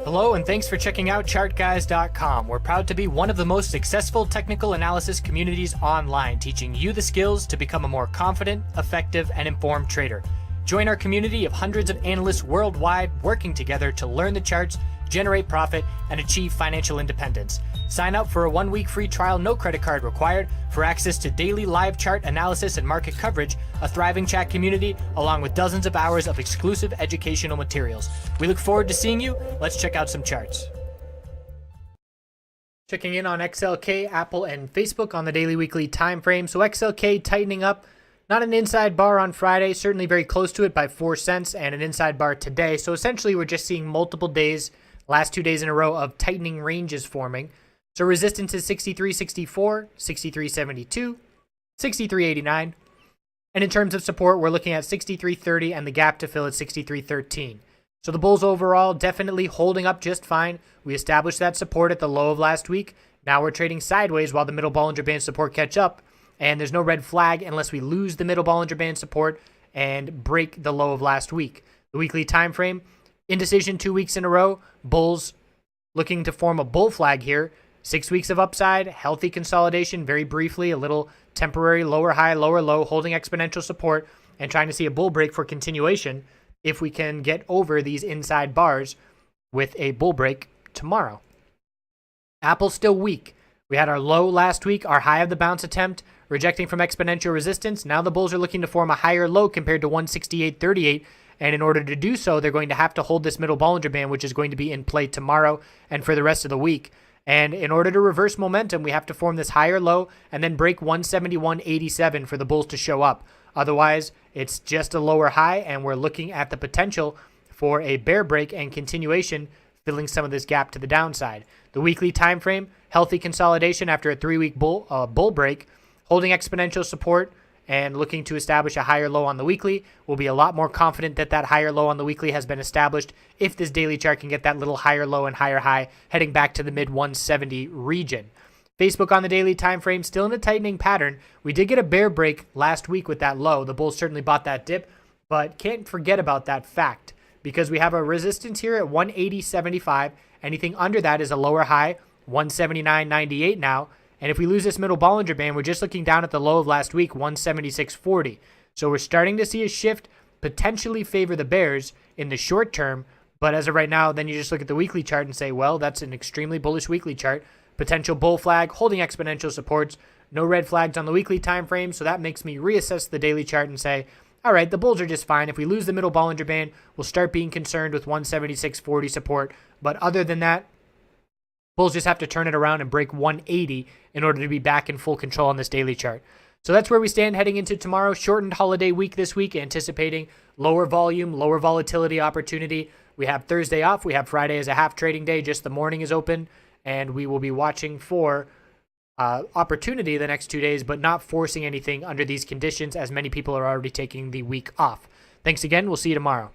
Hello and thanks for checking out ChartGuys.com. We're proud to be one of the most successful technical analysis communities online, teaching you the skills to become a more confident, effective, and informed trader. Join our community of hundreds of analysts worldwide working together to learn the charts, generate profit, and achieve financial independence. Sign up for a 1-week free trial, no credit card required, for access to daily live chart analysis and market coverage, a thriving chat community, along with dozens of hours of exclusive educational materials. We look forward to seeing you. Let's check out some charts. Checking in on XLK, Apple, and Facebook on the daily weekly time frame. So XLK tightening up. Not an inside bar on Friday, certainly very close to it by 4 cents, and an inside bar today. So essentially we're just seeing multiple days, last 2 days in a row, of tightening ranges forming. So resistance is 63.64, 63.72, 63.89. And in terms of support, we're looking at 63.30 and the gap to fill at 63.13. So the bulls overall definitely holding up just fine. We established that support at the low of last week. Now we're trading sideways while the middle Bollinger Band support catch up. And there's no red flag unless we lose the middle Bollinger Band support and break the low of last week. The weekly time frame, indecision 2 weeks in a row. Bulls looking to form a bull flag here. 6 weeks of upside, healthy consolidation, very briefly, a little temporary lower high, lower low, holding exponential support, and trying to see a bull break for continuation if we can get over these inside bars with a bull break tomorrow. Apple's still weak. We had our low last week, our high of the bounce attempt, rejecting from exponential resistance. Now the bulls are looking to form a higher low compared to 168.38, and in order to do so, they're going to have to hold this middle Bollinger Band, which is going to be in play tomorrow and for the rest of the week. And in order to reverse momentum, we have to form this higher low and then break 171.87 for the bulls to show up. Otherwise, it's just a lower high, and we're looking at the potential for a bear break and continuation, filling some of this gap to the downside. The weekly time frame, healthy consolidation after a 3-week bull break, holding exponential support and looking to establish a higher low on the weekly. We'll be a lot more confident that that higher low on the weekly has been established if this daily chart can get that little higher low and higher high heading back to the mid 170 region. Facebook on the daily time frame, still in a tightening pattern. We did get a bear break last week with that low. The bulls certainly bought that dip, but can't forget about that fact because we have a resistance here at 180.75. Anything under that is a lower high, 179.98 now. And if we lose this middle Bollinger Band, we're just looking down at the low of last week, 176.40. So we're starting to see a shift potentially favor the bears in the short term. But as of right now, then you just look at the weekly chart and say, well, that's an extremely bullish weekly chart. Potential bull flag, holding exponential supports, no red flags on the weekly time frame. So that makes me reassess the daily chart and say, all right, the bulls are just fine. If we lose the middle Bollinger Band, we'll start being concerned with 176.40 support. But other than that, bulls just have to turn it around and break 180 in order to be back in full control on this daily chart. So that's where we stand heading into tomorrow. Shortened holiday week this week, anticipating lower volume, lower volatility opportunity. We have Thursday off. We have Friday as a half trading day. Just the morning is open, and we will be watching for opportunity the next 2 days, but not forcing anything under these conditions as many people are already taking the week off. Thanks again. We'll see you tomorrow.